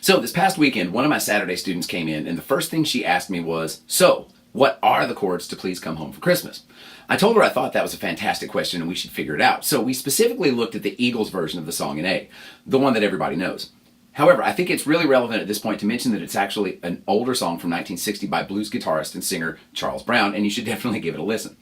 So this past weekend, one of my Saturday students came in, and the first thing she asked me was, so, what are the chords to Please Come Home for Christmas? I told her I thought that was a fantastic question and we should figure it out. So we specifically looked at the Eagles version of the song in A, the one that everybody knows. However, I think it's really relevant at this point to mention that it's actually an older song from 1960 by blues guitarist and singer Charles Brown, and you should definitely give it a listen.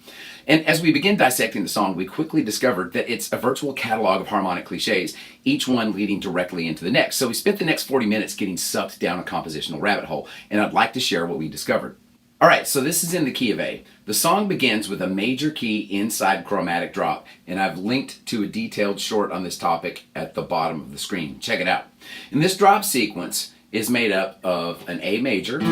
And as we begin dissecting the song, we quickly discovered that it's a virtual catalog of harmonic cliches, each one leading directly into the next. So we spent the next 40 minutes getting sucked down a compositional rabbit hole, and I'd like to share what we discovered. All right, so this is in the key of A. The song begins with a major key inside chromatic drop, and I've linked to a detailed short on this topic at the bottom of the screen. Check it out. And this drop sequence is made up of an A major to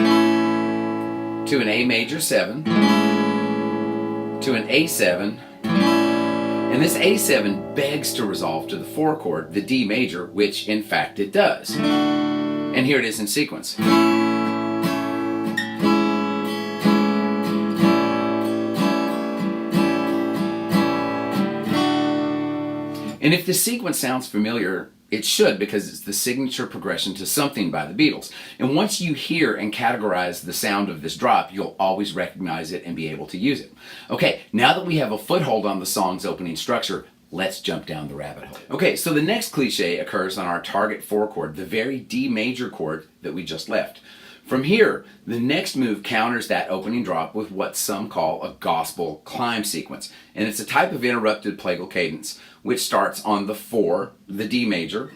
an A major 7 to an A7, and this A7 begs to resolve to the 4 chord, the D major, which in fact it does. And here it is in sequence. And if this sequence sounds familiar, it should, because it's the signature progression to Something by the Beatles. And once you hear and categorize the sound of this drop, you'll always recognize it and be able to use it. Okay, now that we have a foothold on the song's opening structure, let's jump down the rabbit hole. Okay, so the next cliche occurs on our target 4 chord, the very D major chord that we just left. From here, the next move counters that opening drop with what some call a gospel climb sequence. And it's a type of interrupted plagal cadence, which starts on the 4, the D major,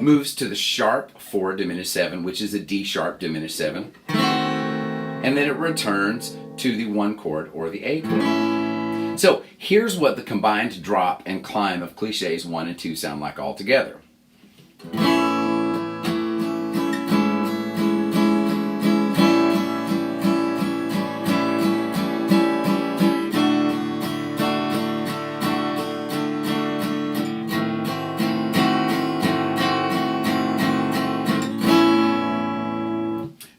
moves to the sharp 4 diminished 7, which is a D sharp diminished 7, and then it returns to the 1 chord or the A chord. So here's what the combined drop and climb of cliches 1 and 2 sound like all together.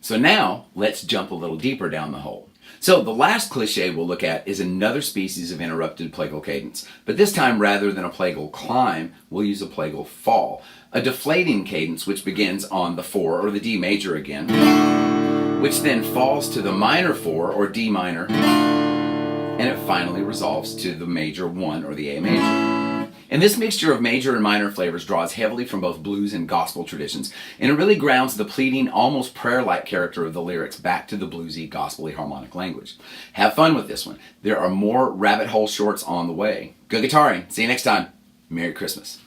So now, let's jump a little deeper down the hole. So the last cliche we'll look at is another species of interrupted plagal cadence, but this time rather than a plagal climb, we'll use a plagal fall, a deflating cadence which begins on the 4 or the D major again, which then falls to the minor 4 or D minor, and it finally resolves to the major 1 or the A major. And this mixture of major and minor flavors draws heavily from both blues and gospel traditions, and it really grounds the pleading, almost prayer-like character of the lyrics back to the bluesy, gospel-y harmonic language. Have fun with this one. There are more rabbit hole shorts on the way. Good guitaring. See you next time. Merry Christmas.